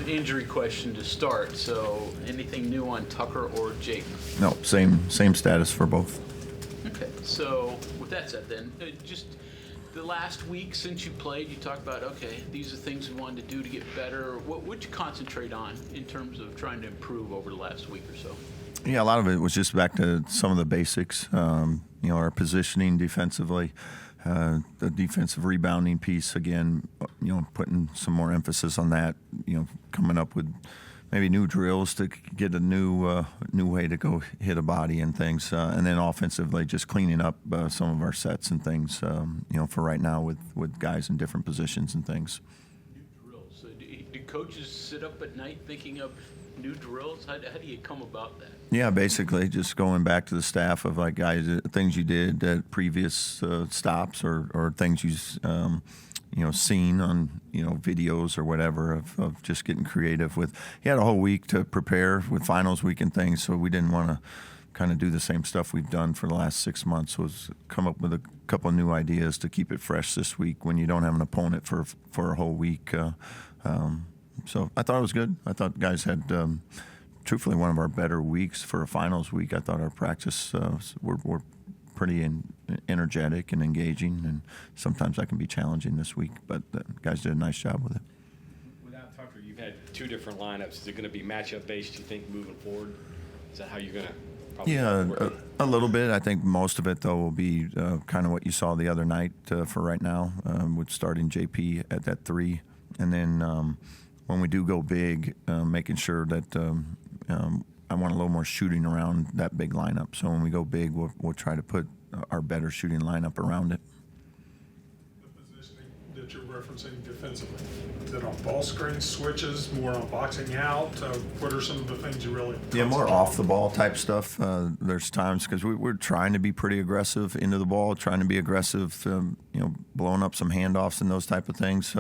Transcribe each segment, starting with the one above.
Injury question to start. So, anything new on Tucker or Jake? No, same status for both. Okay. So, with that said, then just the last week since you played, you talked about these are things we wanted to do to get better. What would you concentrate on in terms of trying to improve over the last week or so? Yeah, a lot of it was just back to some of the basics. Our positioning defensively. The defensive rebounding piece, again, putting some more emphasis on that, coming up with maybe new drills to get a new way to go hit a body and things. And then offensively, just cleaning up some of our sets and things, for right now with guys in different positions and things. New drills. So do coaches sit up at night thinking of new drills? How do you come about that? Yeah, basically just going back to the staff of like guys, things you did at previous stops or things you've seen on videos or whatever of just getting creative with. He had a whole week to prepare with finals week and things, so we didn't want to kind of do the same stuff we've done for the last 6 months. Was come up with a couple of new ideas to keep it fresh this week when you don't have an opponent for a whole week. So I thought it was good. I thought guys had. Truthfully, one of our better weeks for a finals week. I thought our practice were pretty energetic and engaging, and sometimes that can be challenging this week, but the guys did a nice job with it. Without Tucker, you've had two different lineups. Is it going to be matchup-based, you think, moving forward? Is that how you're going to probably work? A little bit. I think most of it, though, will be kind of what you saw the other night for right now, with starting JP at that 3, and then when we do go big, making sure that I want a little more shooting around that big lineup. So when we go big, we'll try to put our better shooting lineup around it. The positioning that you're referencing defensively, is it on ball screen switches, more on boxing out? What are some of the things you really more off the ball type stuff. There's times because we're trying to be pretty aggressive into the ball, trying to be aggressive, blowing up some handoffs and those type of things.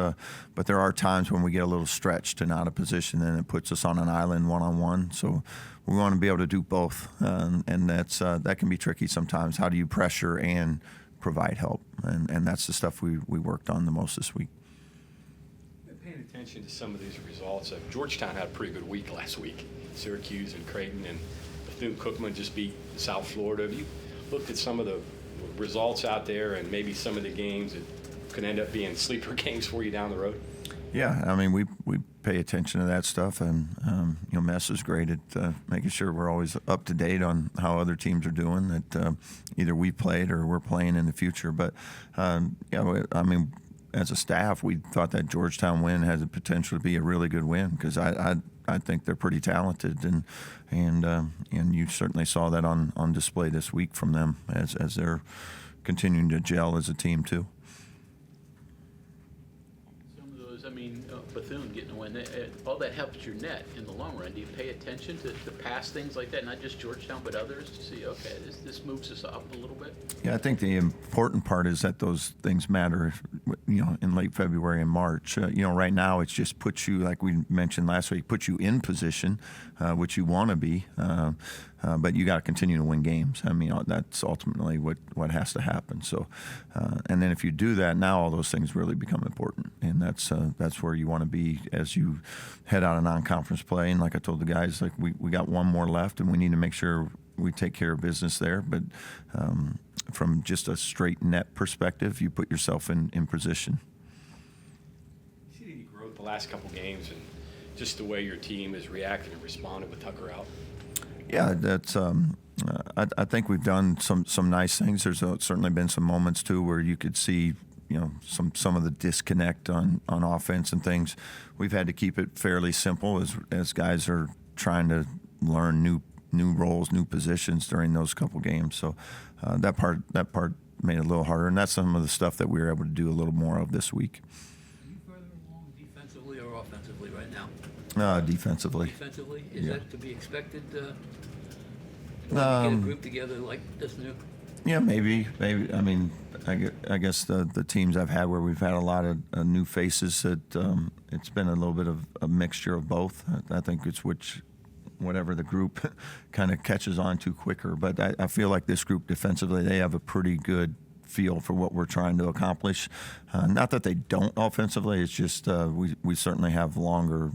But there are times when we get a little stretched and out of position, and it puts us on an island one-on-one. So we want to be able to do both, and that can be tricky sometimes. How do you pressure and provide help? And that's the stuff we worked on the most this week. Paying attention to some of these results, Georgetown had a pretty good week last week. Syracuse and Creighton and Bethune-Cookman just beat South Florida. Have you looked at some of the results out there and maybe some of the games that could end up being sleeper games for you down the road? Yeah, I mean, we pay attention to that stuff, and Mess is great at making sure we're always up to date on how other teams are doing, that either we played or we're playing in the future. But, I mean, as a staff, we thought that Georgetown win had the potential to be a really good win because I think they're pretty talented, and you certainly saw that on display this week from them as they're continuing to gel as a team too. Some of those, Bethune getting a win, all that helps your net in the long run. Do you pay attention to past things like that, not just Georgetown but others, to see, this moves us up a little bit? Yeah, I think the important part is that those things matter, in late February and March. Right now it's just puts you, like we mentioned last week, puts you in position, which you want to be, but you got to continue to win games. I mean, that's ultimately what has to happen. So, and then if you do that, now all those things really become important, and that's where you want to be as you head out of non-conference play. And like I told the guys, like we got one more left, and we need to make sure we take care of business there. But from just a straight net perspective, you put yourself in position. You see any growth the last couple games and just the way your team has reacted and responded with Tucker out? Yeah, that's. I think we've done some nice things. There's certainly been some moments too where you could see, some of the disconnect on offense and things. We've had to keep it fairly simple as guys are trying to learn new roles, new positions during those couple games. So that part made it a little harder, and that's some of the stuff that we were able to do a little more of this week. Are you further along defensively or offensively right now? Defensively. Defensively? Is that to be expected? Get a group together like this new? Yeah, maybe. I mean, I guess the teams I've had where we've had a lot of new faces, it's been a little bit of a mixture of both. I think it's whatever the group kind of catches on to quicker. But I feel like this group defensively, they have a pretty good feel for what we're trying to accomplish. Not that they don't offensively, it's just we certainly have longer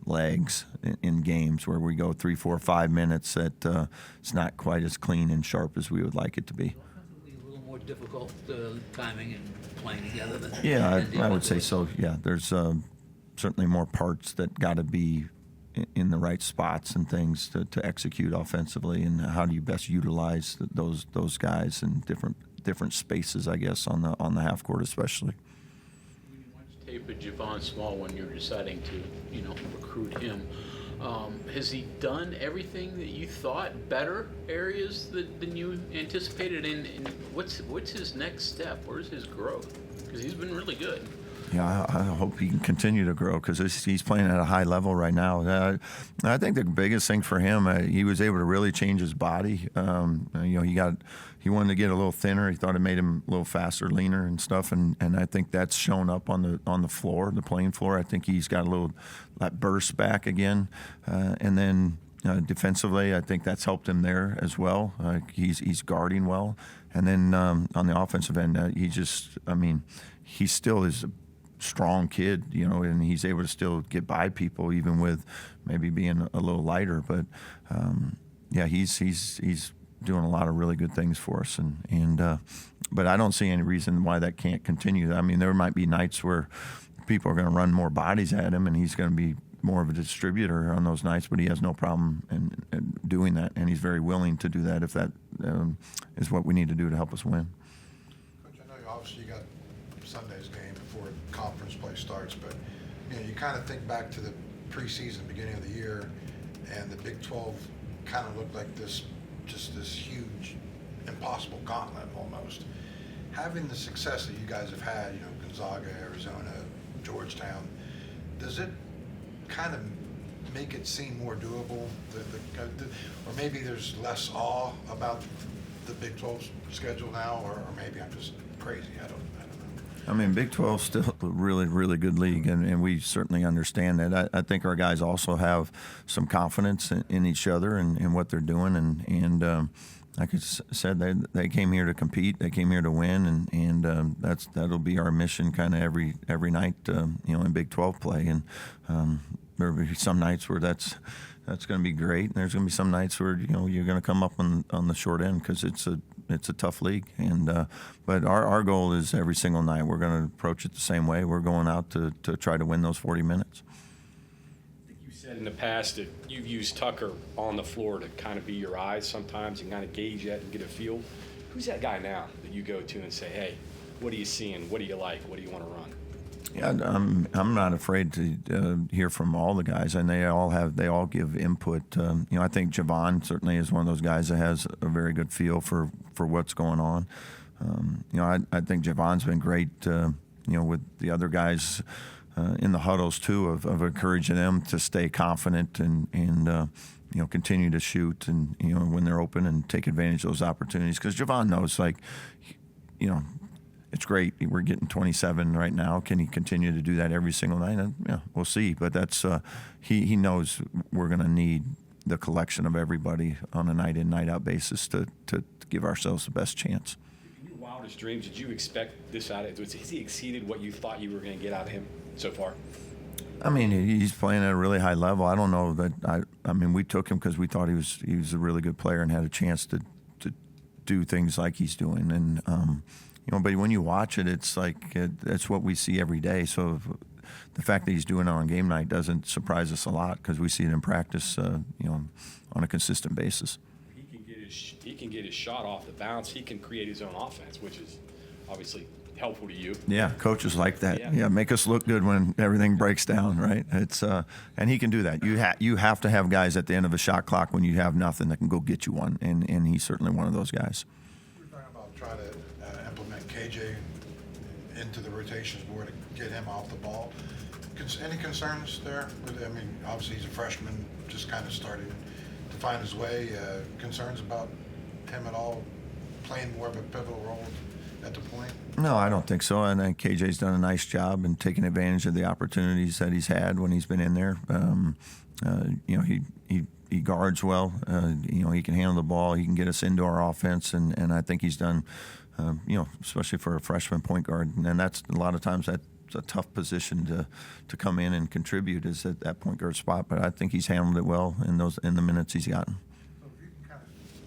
legs in games where we go 3, 4, 5 minutes that it's not quite as clean and sharp as we would like it to be. Offensively, a little more difficult timing and playing together than Yeah, than I would say defensively. so. Yeah, there's certainly more parts that got to be in the right spots and things to execute offensively, and how do you best utilize those guys in different spaces, I guess, on the half court especially. When you watch tape of Javon Small when you're deciding to, recruit him, has he done everything that you thought? Better areas than you anticipated? And what's his next step? Where's his growth? Because he's been really good. Yeah, I hope he can continue to grow because he's playing at a high level right now. I think the biggest thing for him, he was able to really change his body. He wanted to get a little thinner. He thought it made him a little faster, leaner, and stuff. And I think that's shown up on the floor, the playing floor. I think he's got a little that burst back again, and then. Defensively, I think that's helped him there as well. He's guarding well, and then on the offensive end, he still is a strong kid, and he's able to still get by people even with maybe being a little lighter. But he's doing a lot of really good things for us, but I don't see any reason why that can't continue. I mean, there might be nights where people are going to run more bodies at him, and he's going to be more of a distributor on those nights, but he has no problem in doing that, and he's very willing to do that if that is what we need to do to help us win. Coach, I know you got Sunday's game before conference play starts, but you kind of think back to the preseason, beginning of the year, and the Big 12 kind of looked like this huge, impossible gauntlet almost. Having the success that you guys have had, Gonzaga, Arizona, Georgetown, does it kind of make it seem more doable, or maybe there's less awe about the Big 12 schedule now, or maybe I'm just crazy. I don't know. I mean, Big 12 is still a really, really good league, and we certainly understand that. I think our guys also have some confidence in each other and what they're doing, and like I said, they came here to compete. They came here to win, and that'll be our mission kind of every night, in Big 12 play. And there'll be some nights where that's going to be great, and there's going to be some nights where you're going to come up on the short end because it's a tough league. And but our goal is every single night we're going to approach it the same way. We're going out to try to win those 40 minutes. Said in the past that you've used Tucker on the floor to kind of be your eyes sometimes and kind of gauge that and get a feel. Who's that guy now that you go to and say, hey, what are you seeing? What do you like? What do you want to run? Yeah, I'm not afraid to hear from all the guys, and they all give input. I think Javon certainly is one of those guys that has a very good feel for what's going on. I think Javon's been great. With the other guys. In the huddles too, of encouraging them to stay confident and continue to shoot and when they're open and take advantage of those opportunities. Because Javon knows, it's great. We're getting 27 right now. Can he continue to do that every single night? And, we'll see. But that's he knows we're going to need the collection of everybody on a night in, night out basis to give ourselves the best chance. In your wildest dreams, did you expect this out of him? Has he exceeded what you thought you were going to get out of him so far? I mean, he's playing at a really high level. I don't know that I mean, we took him because we thought he was a really good player and had a chance to do things like he's doing. And but when you watch it, it's like that's what we see every day. So the fact that he's doing it on game night doesn't surprise us a lot because we see it in practice, on a consistent basis. He can get his shot off the bounce. He can create his own offense, which is obviously helpful to you. Yeah, coaches like that. Yeah. Yeah, make us look good when everything breaks down, right? It's and he can do that. You have to have guys at the end of a shot clock when you have nothing that can go get you one, and he's certainly one of those guys. We're talking about trying to implement KJ into the rotations more to get him off the ball. Any concerns there? I mean, obviously he's a freshman, just kind of starting to find his way. Concerns about him at all playing more of a pivotal role at the point? No, I don't think so. I think KJ's done a nice job in taking advantage of the opportunities that he's had when he's been in there. He guards well. He can handle the ball. He can get us into our offense, and I think he's done especially for a freshman point guard. And that's a lot of times that's a tough position to come in and contribute is at that point guard spot. But I think he's handled it well in the minutes he's gotten. So if you can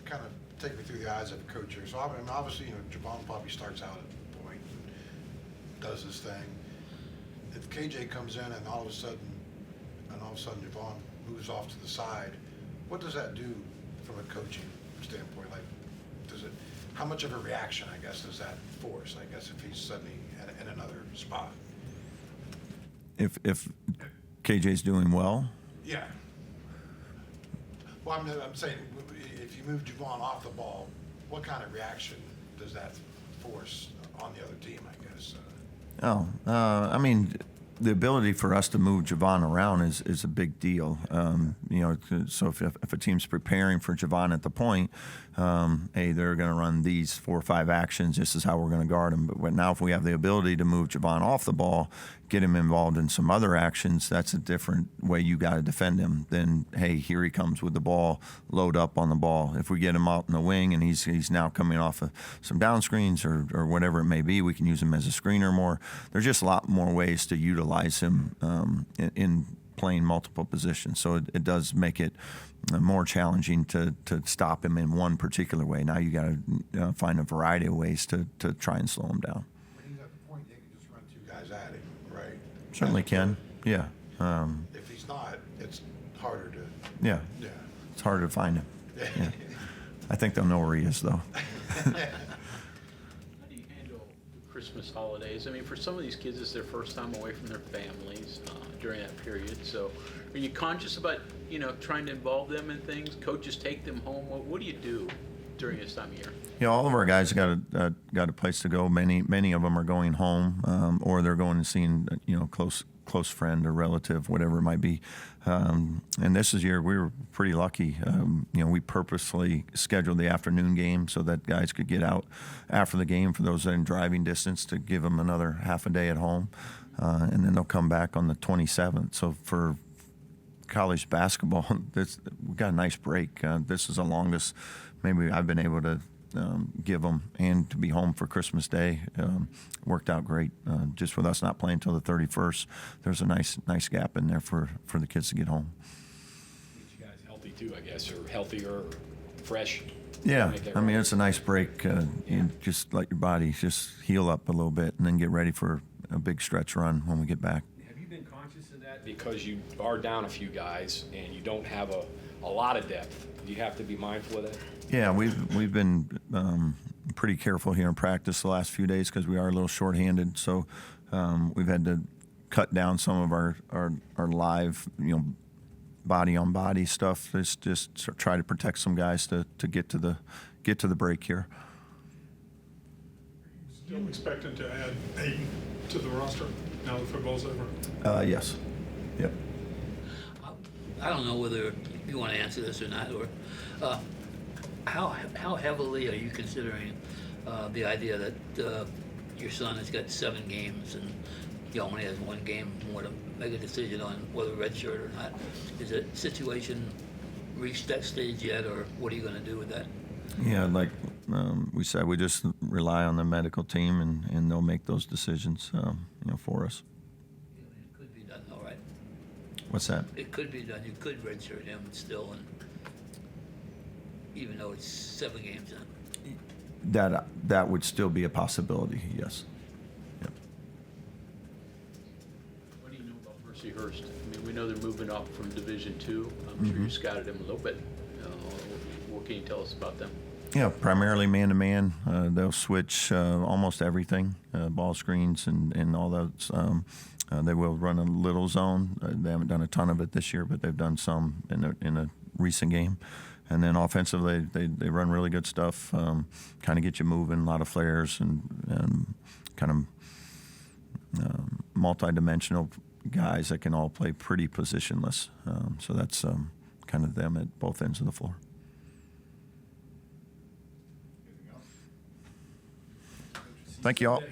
kind of take me through the eyes of a coach here. So I mean, obviously, Javon probably starts out at point and does his thing. If KJ comes in and all of a sudden Javon moves off to the side, what does that do from a coaching standpoint? Like, how much of a reaction, I guess, does that force? I guess if he's suddenly in another spot. If KJ's doing well. Yeah. Well, I'm saying if you move Javon off the ball, what kind of reaction does that force on the other team, I guess? I mean, the ability for us to move Javon around is a big deal. So if a team's preparing for Javon at the point, hey, they're going to run these 4 or 5 actions. This is how we're going to guard him. But now if we have the ability to move Javon off the ball, get him involved in some other actions, that's a different way you got to defend him than, hey, here he comes with the ball, load up on the ball. If we get him out in the wing and he's now coming off of some down screens or whatever it may be, we can use him as a screener more. There's just a lot more ways to utilize him in playing multiple positions. So it does make it more challenging to stop him in one particular way. Now you got to find a variety of ways to try and slow him down. When he's at the point, they can just run 2 guys at him, right? Certainly can, yeah. If he's not, it's harder to. Yeah, Yeah. it's harder to find him. Yeah. I think they'll know where he is, though. How do you handle the Christmas holidays? I mean, for some of these kids, it's their first time away from their families during that period. So are you conscious about, trying to involve them in things? Coaches take them home. What do you do during this time of year? Yeah, all of our guys got a place to go. Many of them are going home, or they're going and seeing close friend or relative, whatever it might be. And this year we were pretty lucky. We purposely scheduled the afternoon game so that guys could get out after the game for those in driving distance to give them another half a day at home, and then they'll come back on the 27th. So for college basketball, we got a nice break. This is the longest maybe I've been able to give them, and to be home for Christmas Day worked out great. Just with us not playing until the 31st, there's a nice gap in there for the kids to get home. You guys healthy too, I guess, or healthier, fresh. Yeah, I mean, it's a nice break. You just let your body just heal up a little bit and then get ready for a big stretch run when we get back. Have you been conscious of that? Because you are down a few guys and you don't have a lot of depth. Do you have to be mindful of that? Yeah, we've been pretty careful here in practice the last few days because we are a little shorthanded. So we've had to cut down some of our live, body on body stuff. Just try to protect some guys to get to the break here. Still expecting to add Hayden to the roster now that football's over? Yes. Yep. I don't know whether you want to answer this or not, or how heavily are you considering the idea that your son has got 7 games and he only has 1 game more to make a decision on whether redshirt or not? Is the situation reached that stage yet, or what are you going to do with that? Yeah, like we said, we just rely on the medical team, and they'll make those decisions, for us. It could be done, all right. What's that? It could be done. You could redshirt him still, and even though it's 7 games in. That would still be a possibility. Yes. Yep. What do you know about Mercyhurst? I mean, we know they're moving up from Division II. I'm sure you scouted them a little bit. What can you tell us about them? Yeah, primarily man-to-man. They'll switch almost everything, ball screens and all those. They will run a little zone. They haven't done a ton of it this year, but they've done some in a recent game. And then offensively, they run really good stuff, kind of get you moving, a lot of flares and kind of multi-dimensional guys that can all play pretty positionless. So that's kind of them at both ends of the floor. Thank you all.